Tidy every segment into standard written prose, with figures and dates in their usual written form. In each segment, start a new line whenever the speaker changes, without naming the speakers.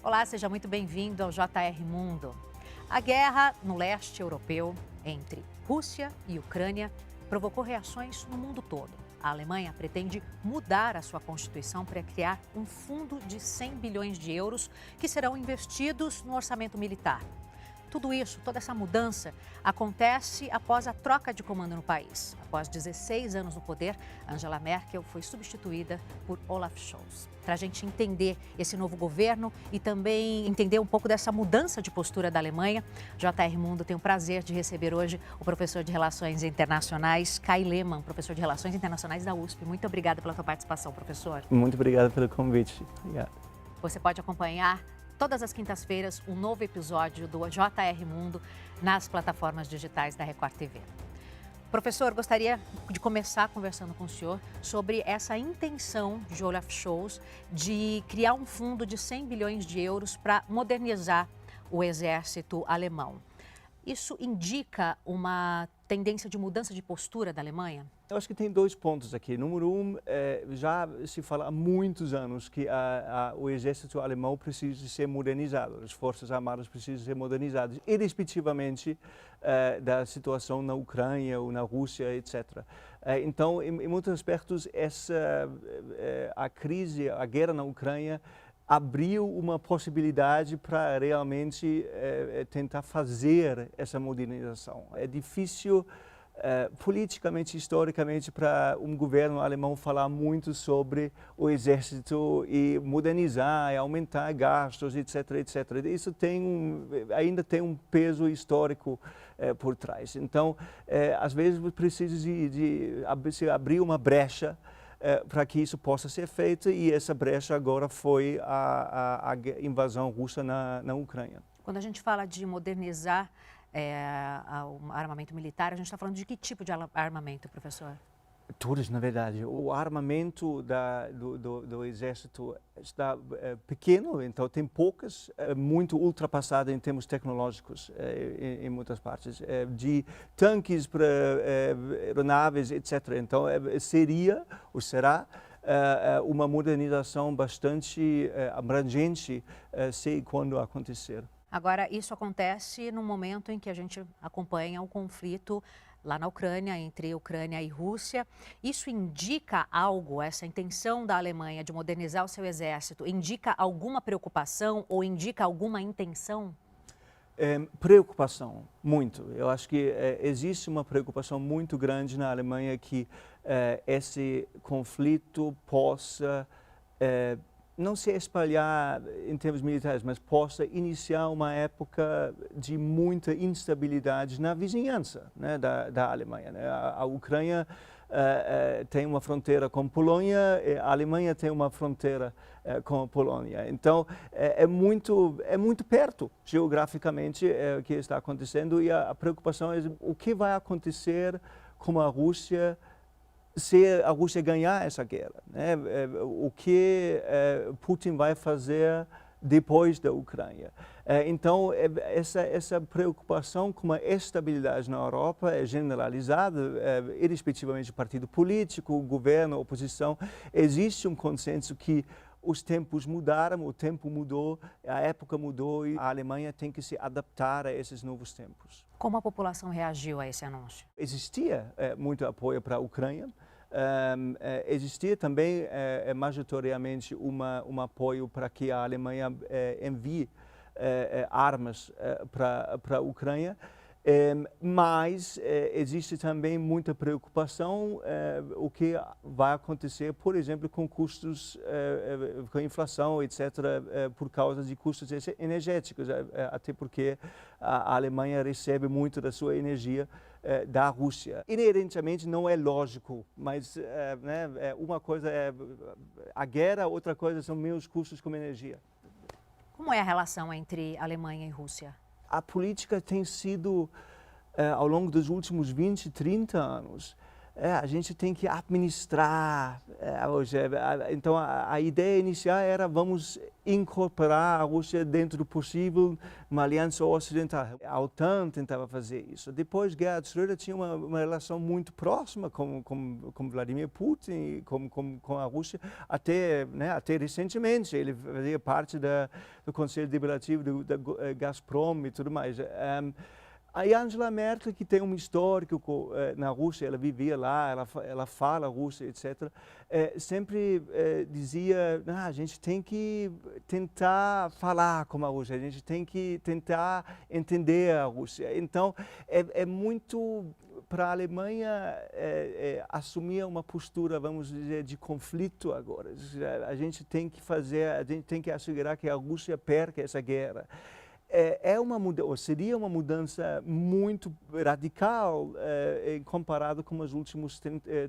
Olá, seja muito bem-vindo ao JR Mundo. A guerra no leste europeu entre Rússia e Ucrânia provocou reações no mundo todo. A Alemanha pretende mudar a sua Constituição para criar um fundo de 100 bilhões de euros que serão investidos no orçamento militar. Tudo isso, toda essa mudança, acontece após a troca de comando no país. Após 16 anos no poder, Angela Merkel foi substituída por Olaf Scholz. Para a gente entender esse novo governo e também entender um pouco dessa mudança de postura da Alemanha, JR Mundo tem o prazer de receber hoje o professor de Relações Internacionais, Kai Lehmann, professor de Relações Internacionais da USP. Muito obrigada pela sua participação, professor.
Muito obrigado pelo convite. Obrigado.
Você pode acompanhar todas as quintas-feiras um novo episódio do JR Mundo nas plataformas digitais da Record TV. Professor, gostaria de começar conversando com o senhor sobre essa intenção de Olaf Scholz de criar um fundo de 100 bilhões de euros para modernizar o exército alemão. Isso indica uma tendência de mudança de postura da Alemanha?
Eu acho que tem dois pontos aqui. Número um, já se fala há muitos anos que o exército alemão precisa ser modernizado, as forças armadas precisam ser modernizadas, irrespectivamente da situação na Ucrânia ou na Rússia, etc. Então, em muitos aspectos, a crise, a guerra na Ucrânia, abriu uma possibilidade para realmente tentar fazer essa modernização. É difícil, politicamente, historicamente, para um governo alemão falar muito sobre o exército e modernizar, e aumentar gastos, etc., etc. Isso ainda tem um peso histórico por trás. Então, às vezes, precisa de abrir uma brecha para que isso possa ser feito, e essa brecha agora foi a invasão russa na Ucrânia.
Quando a gente fala de modernizar o armamento militar, a gente está falando de que tipo de armamento, professor?
Todos, na verdade. O armamento do exército está pequeno, então tem poucas, muito ultrapassado em termos tecnológicos em muitas partes, de tanques para aeronaves, etc. Então seria, ou será, uma modernização bastante abrangente se e quando acontecer.
Agora, isso acontece no momento em que a gente acompanha o conflito lá na Ucrânia, entre Ucrânia e Rússia. Isso indica algo, essa intenção da Alemanha de modernizar o seu exército, indica alguma preocupação ou indica alguma intenção?
Preocupação, muito. Eu acho que existe uma preocupação muito grande na Alemanha que esse conflito possa não se espalhar em termos militares, mas possa iniciar uma época de muita instabilidade na vizinhança, né, da Alemanha, né? A Ucrânia tem uma fronteira com a Polônia, a Alemanha tem uma fronteira com a Polônia. Então, é muito perto, geograficamente, o que está acontecendo, e a preocupação é o que vai acontecer com a Rússia se a Rússia ganhar essa guerra, né? O que Putin vai fazer depois da Ucrânia. Então, essa preocupação com a estabilidade na Europa é generalizada, irrespectivamente do partido político, governo, oposição. Existe um consenso que os tempos mudaram, o tempo mudou, a época mudou e a Alemanha tem que se adaptar a esses novos tempos.
Como a população reagiu a esse anúncio?
Existia muito apoio para a Ucrânia. Existia também majoritariamente um apoio para que a Alemanha envie armas para a Ucrânia, mas existe também muita preocupação o que vai acontecer, por exemplo, com custos, com inflação, etc., por causa de custos energéticos, até porque a Alemanha recebe muito da sua energia da Rússia. Inerentemente não é lógico, mas né, uma coisa é a guerra, outra coisa são meus custos com energia.
Como é a relação entre Alemanha e Rússia?
A política tem sido, ao longo dos últimos 20, 30 anos, a gente tem que administrar. Então, a ideia inicial era vamos incorporar a Rússia dentro do possível uma aliança ocidental. A OTAN tentava fazer isso. Depois, Gerhard Schröder tinha uma relação muito próxima com Vladimir Putin, com a Rússia, até recentemente. Ele fazia parte do Conselho Deliberativo da Gazprom e tudo mais. A Angela Merkel, que tem um histórico na Rússia, ela vivia lá, ela fala russo, etc., sempre dizia, a gente tem que tentar falar com a Rússia, a gente tem que tentar entender a Rússia. Então, é muito para a Alemanha assumir uma postura, vamos dizer, de conflito agora. A gente tem que assegurar que a Rússia perca essa guerra. Seria uma mudança muito radical comparado com os últimos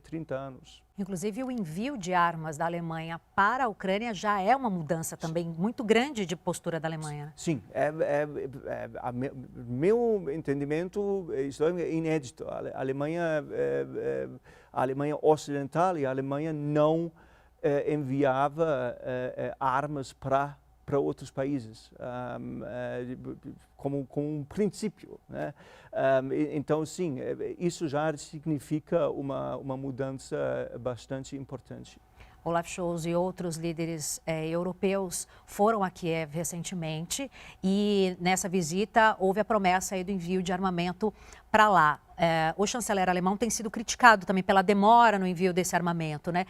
30 anos.
Inclusive, o envio de armas da Alemanha para a Ucrânia já é uma mudança também muito grande de postura da Alemanha.
Sim, meu entendimento, isso é inédito. A Alemanha Ocidental e a Alemanha não enviava armas para outros países, como um princípio, né? Então, sim, isso já significa uma mudança bastante importante.
Olaf Scholz e outros líderes europeus foram a Kiev recentemente e nessa visita houve a promessa aí do envio de armamento para lá. O chanceler alemão tem sido criticado também pela demora no envio desse armamento, né?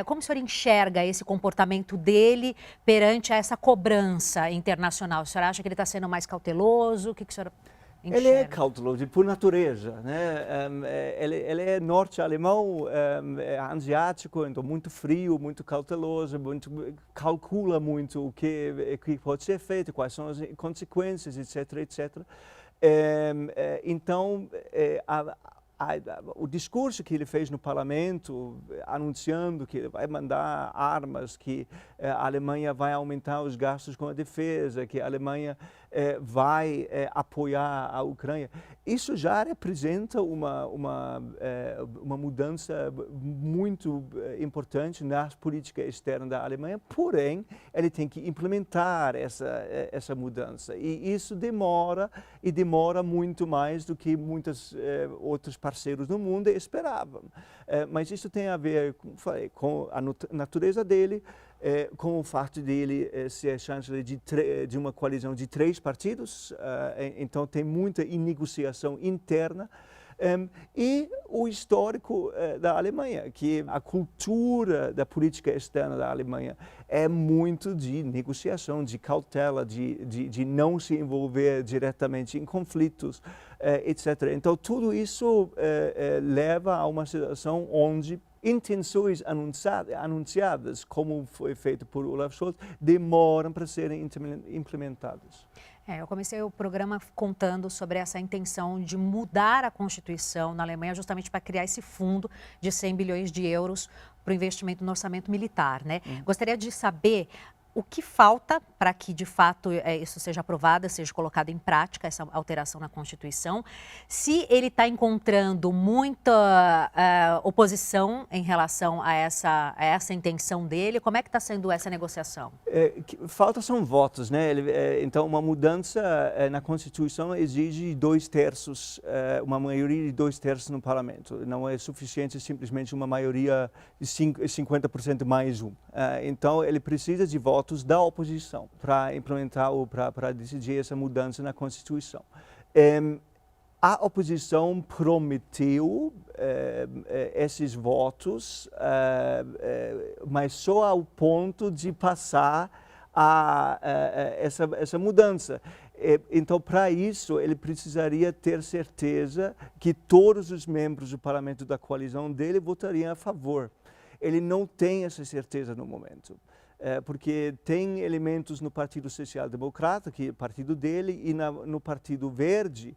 Como o senhor enxerga esse comportamento dele perante essa cobrança internacional? O senhor acha que ele está sendo mais cauteloso? O que o senhor enxerga?
Ele é cauteloso por natureza, né? Ele é norte-alemão, asiático, então muito frio, muito cauteloso, calcula muito o que pode ser feito, quais são as consequências, etc, etc. Então, o discurso que ele fez no parlamento, anunciando que ele vai mandar armas, que a Alemanha vai aumentar os gastos com a defesa, que a Alemanha vai apoiar a Ucrânia, isso já representa uma mudança muito importante na política externa da Alemanha, porém, ele tem que implementar essa mudança. E isso demora muito mais do que muitos outros parceiros no mundo esperavam. Mas isso tem a ver, como falei, com a natureza dele, com o fato dele ser chanceler de uma coalizão de 3 partidos, então tem muita negociação interna, e o histórico da Alemanha, que a cultura da política externa da Alemanha é muito de negociação, de cautela, de não se envolver diretamente em conflitos, etc. Então tudo isso leva a uma situação onde intenções anunciadas, como foi feito por Olaf Scholz, demoram para serem implementadas.
Eu comecei o programa contando sobre essa intenção de mudar a Constituição na Alemanha justamente para criar esse fundo de 100 bilhões de euros para o investimento no orçamento militar, né? Gostaria de saber o que falta para que, de fato, isso seja aprovado, seja colocado em prática, essa alteração na Constituição. Se ele está encontrando muita oposição em relação a essa intenção dele, como é que está sendo essa negociação?
Falta são votos, né? Então, uma mudança na Constituição exige 2/3, uma maioria de 2/3 no Parlamento. Não é suficiente simplesmente uma maioria de 50% mais um. Então, ele precisa de votos da oposição para implementar ou para decidir essa mudança na Constituição. A oposição prometeu esses votos, mas só ao ponto de passar essa mudança. Então, para isso, ele precisaria ter certeza que todos os membros do parlamento da coalizão dele votariam a favor. Ele não tem essa certeza no momento. Porque tem elementos no Partido Social Democrata, que é o partido dele, e no Partido Verde,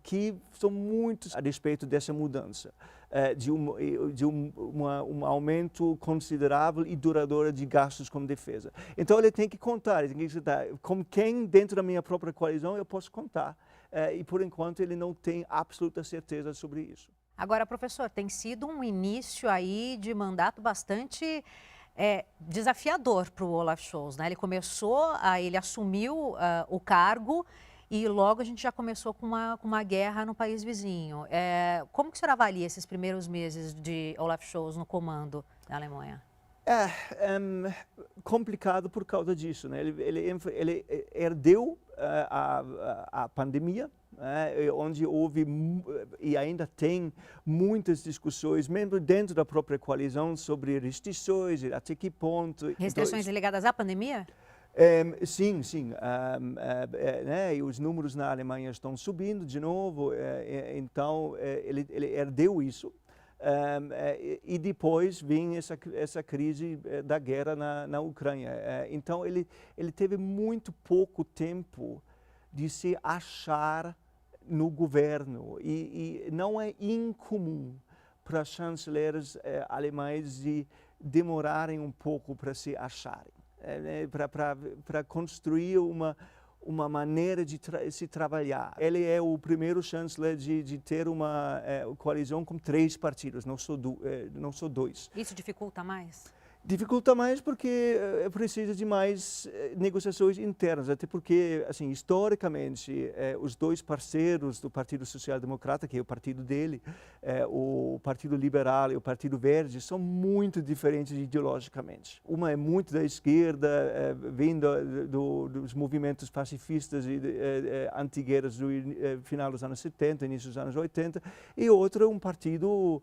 que são muitos a respeito dessa mudança, de um aumento considerável e duradouro de gastos com defesa. Então ele tem que contar, com quem dentro da minha própria coalizão eu posso contar. E por enquanto ele não tem absoluta certeza sobre isso.
Agora, professor, tem sido um início aí de mandato bastante desafiador para o Olaf Scholz, né? Ele assumiu o cargo e logo a gente já começou com uma guerra no país vizinho. Como que o senhor avalia esses primeiros meses de Olaf Scholz no comando da Alemanha?
Complicado por causa disso, né? Ele herdeu a pandemia, onde houve e ainda tem muitas discussões, mesmo dentro da própria coalizão, sobre restrições, até que ponto.
Restrições ligadas à pandemia?
Sim, sim. Né? E os números na Alemanha estão subindo de novo, então ele herdeu isso. E depois vem essa crise da guerra na Ucrânia. Então ele teve muito pouco tempo de se achar no governo e não é incomum para chanceleres alemães de demorarem um pouco para se acharem, para construir uma maneira de se trabalhar. Ele é o primeiro chanceler de ter uma coalizão com 3 partidos, não só 2.
Isso dificulta mais?
Dificulta mais porque precisa de mais negociações internas, até porque, assim, historicamente, os 2 parceiros do Partido Social Democrata, que é o partido dele, o Partido Liberal e o Partido Verde, são muito diferentes ideologicamente. Uma é muito da esquerda, vindo dos movimentos pacifistas e antigueiras do final dos anos 70, início dos anos 80, e outra um partido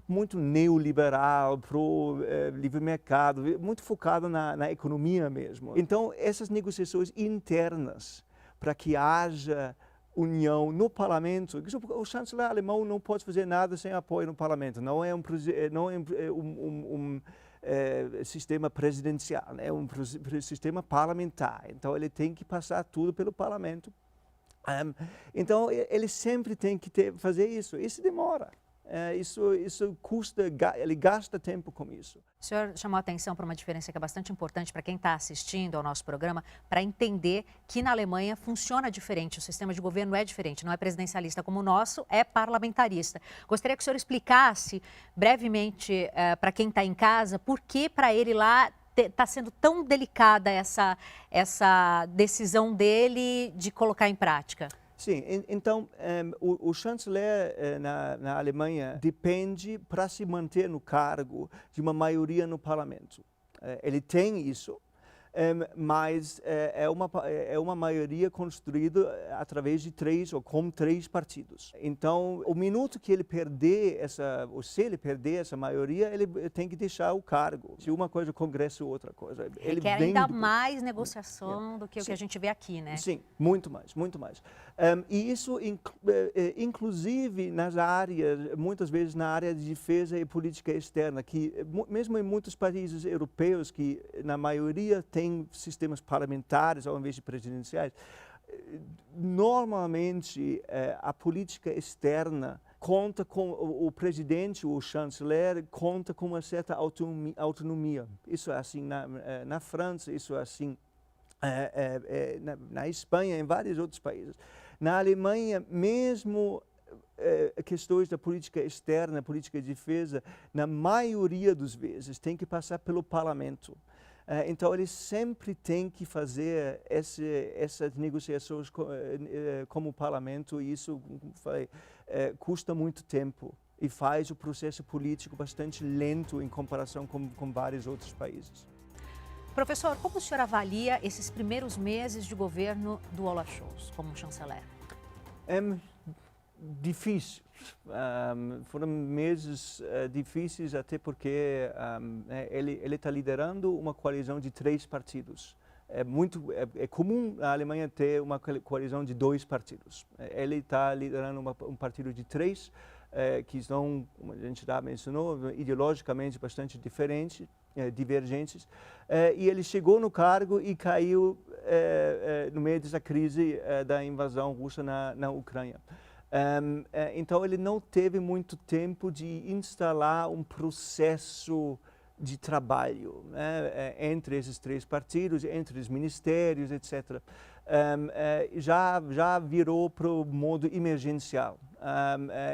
muito neoliberal, pro livre mercado, muito focado na economia mesmo. Então, essas negociações internas, para que haja união no parlamento, o chanceler alemão não pode fazer nada sem apoio no parlamento, não é um sistema presidencial, é um sistema parlamentar, então ele tem que passar tudo pelo parlamento. Então, ele sempre tem que fazer isso, isso demora. Isso custa, ele gasta tempo com isso.
O senhor chamou a atenção para uma diferença que é bastante importante para quem está assistindo ao nosso programa, para entender que na Alemanha funciona diferente, o sistema de governo é diferente, não é presidencialista como o nosso, é parlamentarista. Gostaria que o senhor explicasse brevemente para quem está em casa por que para ele lá está sendo tão delicada essa decisão dele de colocar em prática.
Sim, então o chanceler na Alemanha depende para se manter no cargo de uma maioria no parlamento. Ele tem isso, mas é uma maioria construída através de 3 ou com 3 partidos. Então, o minuto que ele perder ou se ele perder essa maioria, ele tem que deixar o cargo. Se uma coisa, o Congresso, outra coisa.
Ele quer ainda mais negociação do que o que a gente vê aqui, né?
Sim, muito mais, muito mais. E isso, inclusive nas áreas, muitas vezes na área de defesa e política externa, que mesmo em muitos países europeus, que na maioria tem sistemas parlamentares ao invés de presidenciais, normalmente a política externa conta com o presidente, o chanceler, conta com uma certa autonomia. Isso é assim na França, isso é assim na Espanha, em vários outros países. Na Alemanha, mesmo questões da política externa, política de defesa, na maioria das vezes, tem que passar pelo parlamento. Então, ele sempre tem que fazer essas negociações como o parlamento, e isso custa muito tempo e faz o processo político bastante lento em comparação com vários outros países.
Professor, como o senhor avalia esses primeiros meses de governo do Olaf Scholz como chanceler?
Difícil. Foram meses difíceis até porque ele está liderando uma coalizão de 3 partidos. É comum na Alemanha ter uma coalizão de 2 partidos. Ele está liderando um partido de 3, que são, como a gente já mencionou, ideologicamente bastante divergentes. E ele chegou no cargo e caiu no meio dessa crise da invasão russa na Ucrânia. Então, ele não teve muito tempo de instalar um processo de trabalho, né, entre esses 3 partidos, entre os ministérios, etc. já virou para o modo emergencial.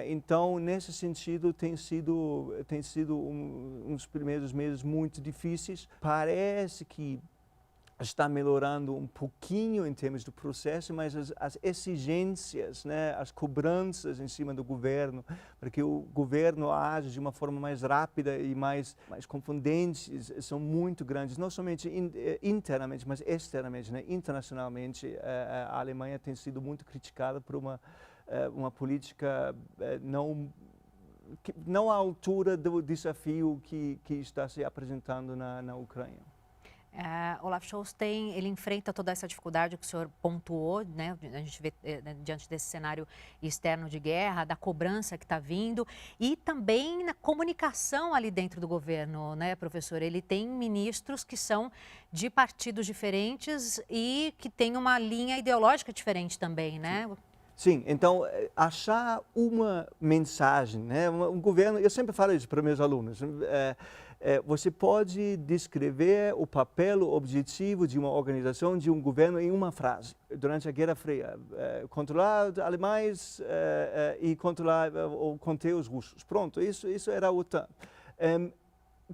Então, nesse sentido, tem sido uns primeiros meses muito difíceis. Parece que está melhorando um pouquinho em termos do processo, mas as exigências, né, as cobranças em cima do governo, para que o governo age de uma forma mais rápida e mais confundentes, são muito grandes, não somente internamente, mas externamente, né, internacionalmente. A Alemanha tem sido muito criticada por uma política não à altura do desafio que está se apresentando na Ucrânia.
Olaf Scholz ele enfrenta toda essa dificuldade que o senhor pontuou, né? A gente vê diante desse cenário externo de guerra, da cobrança que está vindo e também na comunicação ali dentro do governo, né, professor? Ele tem ministros que são de partidos diferentes e que têm uma linha ideológica diferente também, né?
Sim, então achar uma mensagem, né? Um governo, eu sempre falo isso para meus alunos, você pode descrever o papel, o objetivo de uma organização, de um governo em uma frase. Durante a Guerra Fria, controlar os alemães e controlar ou conter os russos. Pronto, isso era a OTAN.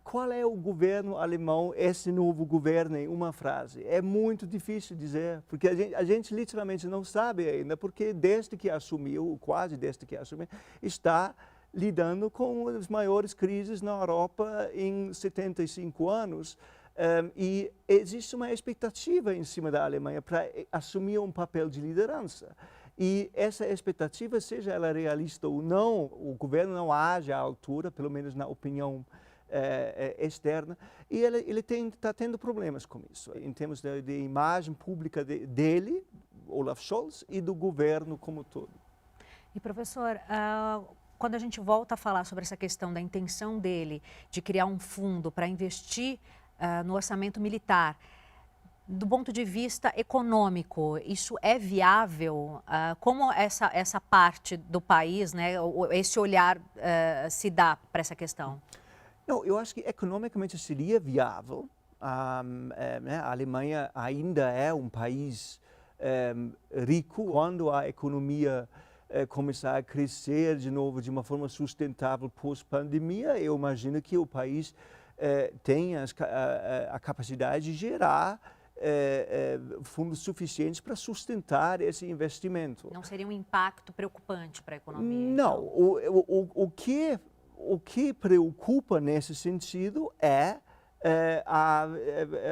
Qual é o governo alemão, esse novo governo, em uma frase? É muito difícil dizer, porque a gente literalmente não sabe ainda, porque desde que assumiu, quase desde que assumiu, está lidando com as maiores crises na Europa em 75 anos. E existe uma expectativa em cima da Alemanha para assumir um papel de liderança. E essa expectativa, seja ela realista ou não, o governo não age à altura, pelo menos na opinião externa, e ele está tendo problemas com isso, em termos de imagem pública dele, Olaf Scholz, e do governo como todo.
E professor, quando a gente volta a falar sobre essa questão da intenção dele de criar um fundo para investir no orçamento militar, do ponto de vista econômico, isso é viável? Como essa parte do país, né, esse olhar se dá para essa questão?
Não, eu acho que economicamente seria viável. Né, a Alemanha ainda é um país rico. Quando a economia começar a crescer de novo de uma forma sustentável pós-pandemia, eu imagino que o país tenha a capacidade de gerar fundos suficientes para sustentar esse investimento.
Não seria um impacto preocupante para a economia?
Não, então? O que preocupa nesse sentido é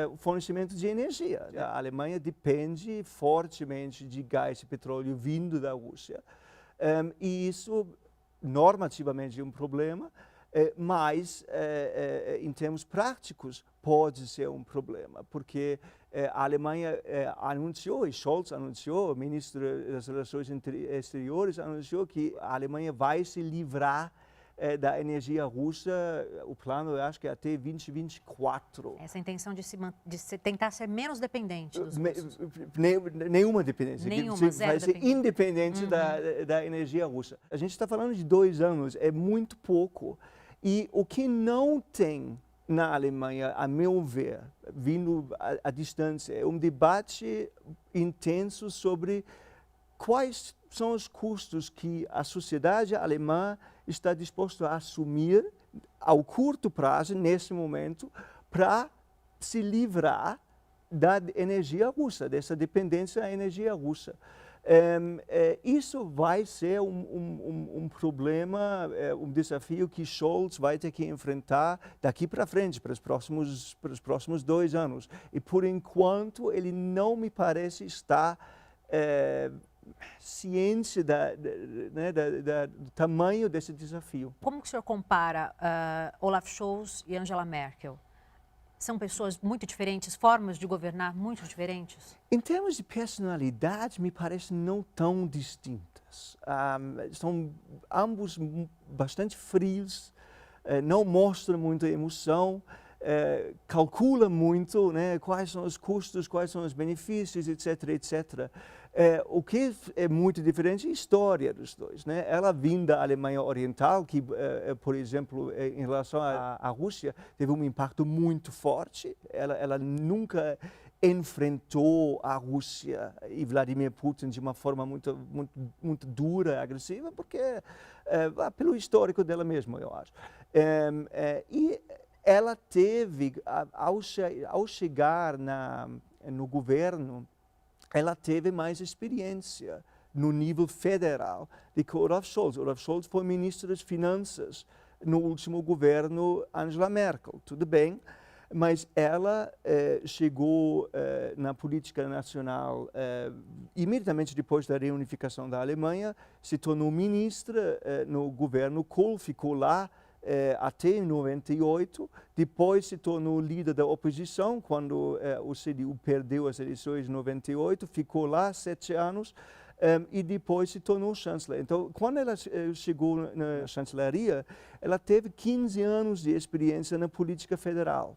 o fornecimento de energia. A Alemanha depende fortemente de gás e petróleo vindo da Rússia. E isso, normativamente, é um problema, mas, em termos práticos, pode ser um problema, porque a Alemanha anunciou, e Scholz anunciou, o ministro das Relações Exteriores anunciou que a Alemanha vai se livrar da energia russa, o plano, eu acho que é até 2024.
Essa intenção de tentar ser menos dependente dos russos?
Nenhuma dependência.
Nenhuma,
vai ser independente da energia russa. A gente está falando de 2 anos, é muito pouco. E o que não tem na Alemanha, a meu ver, vindo à distância, é um debate intenso sobre quais são os custos que a sociedade alemã está disposta a assumir ao curto prazo, nesse momento, para se livrar da energia russa, dessa dependência da energia russa. Isso vai ser um problema, um desafio que Scholz vai ter que enfrentar daqui para frente, para os próximos 2 anos. E, por enquanto, ele não me parece estar ciente do tamanho desse desafio.
Como que o senhor compara Olaf Scholz e Angela Merkel? São pessoas muito diferentes, formas de governar muito diferentes?
Em termos de personalidade, me parece não tão distintas. São ambos bastante frios, não mostram muita emoção. calcula muito, né, quais são os custos, quais são os benefícios, etc, etc. O que é muito diferente é a história dos dois, né? Ela vinha da Alemanha Oriental, que, por exemplo, em relação à Rússia, teve um impacto muito forte. Ela nunca enfrentou a Rússia e Vladimir Putin de uma forma muito dura, agressiva, porque pelo histórico dela mesma, eu acho. E ela teve, ao chegar no governo, ela teve mais experiência no nível federal do que Olaf Scholz. Olaf Scholz foi ministro das Finanças no último governo Angela Merkel, tudo bem, mas ela chegou na política nacional imediatamente depois da reunificação da Alemanha, se tornou ministra no governo Kohl, ficou lá até 98, depois se tornou líder da oposição, quando o CDU perdeu as eleições em 98, ficou lá 7 anos, e depois se tornou chanceler. Então, quando ela chegou na chancelaria, ela teve 15 anos de experiência na política federal.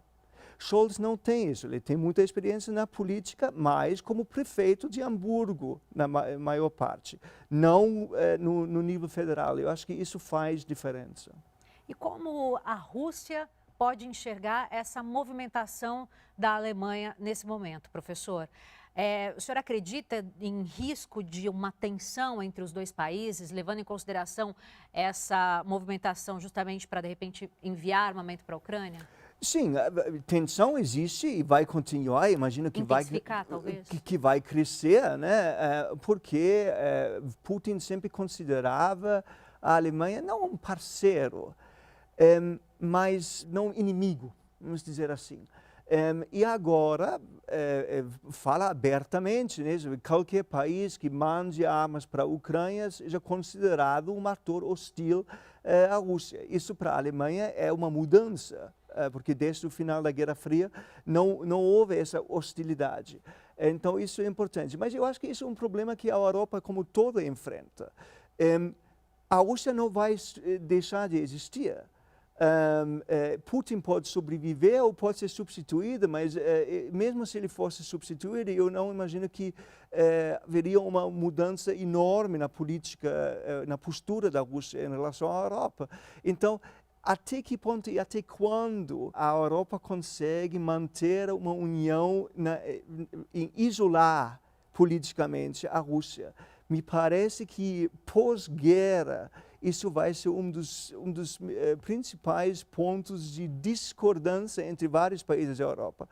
Scholz não tem isso, ele tem muita experiência na política, mas como prefeito de Hamburgo, na maior parte, não no nível federal. Eu acho que isso faz diferença.
E como a Rússia pode enxergar essa movimentação da Alemanha nesse momento, professor? O senhor acredita em risco de uma tensão entre os dois países, levando em consideração essa movimentação justamente para, de repente, enviar armamento para a Ucrânia?
Sim, a tensão existe e vai continuar, imagino que vai crescer, né? Porque Putin sempre considerava a Alemanha não um parceiro, mas não inimigo, vamos dizer assim. E agora fala abertamente, né? Qualquer país que mande armas para a Ucrânia seja considerado um ator hostil à Rússia. Isso para a Alemanha é uma mudança, porque desde o final da Guerra Fria não houve essa hostilidade. Então isso é importante. Mas eu acho que isso é um problema que a Europa como toda enfrenta. A Rússia não vai deixar de existir. Putin pode sobreviver ou pode ser substituído, mas mesmo se ele fosse substituído, eu não imagino que haveria uma mudança enorme na política, na postura da Rússia em relação à Europa. Então, até que ponto e até quando a Europa consegue manter uma união em isolar politicamente a Rússia? Me parece que pós-guerra isso vai ser um dos principais pontos de discordância entre vários países da Europa.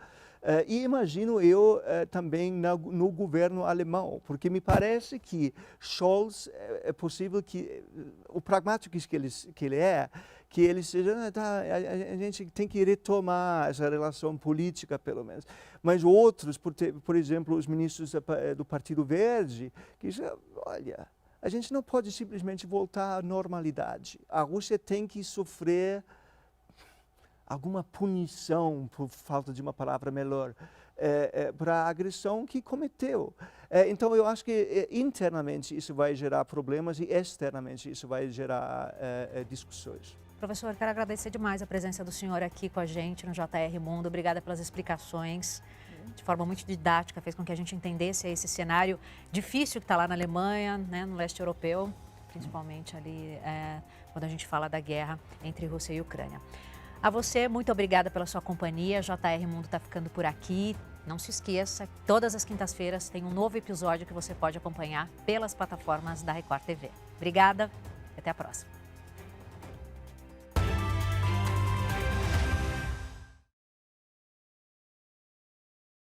E imagino eu também no governo alemão, porque me parece que Scholz é possível que, o pragmático que ele é, que ele seja, a gente tem que retomar essa relação política, pelo menos. Mas outros, por exemplo, os ministros do Partido Verde, que já, olha, a gente não pode simplesmente voltar à normalidade. A Rússia tem que sofrer alguma punição, por falta de uma palavra melhor, para a agressão que cometeu. Então, eu acho que internamente isso vai gerar problemas e externamente isso vai gerar discussões.
Professor, quero agradecer demais a presença do senhor aqui com a gente no JR Mundo. Obrigada pelas explicações. De forma muito didática, fez com que a gente entendesse esse cenário difícil que está lá na Alemanha, né, no leste europeu, principalmente ali quando a gente fala da guerra entre Rússia e Ucrânia. A você, muito obrigada pela sua companhia. JR Mundo está ficando por aqui. Não se esqueça, todas as quintas-feiras tem um novo episódio que você pode acompanhar pelas plataformas da Record TV. Obrigada e até a próxima.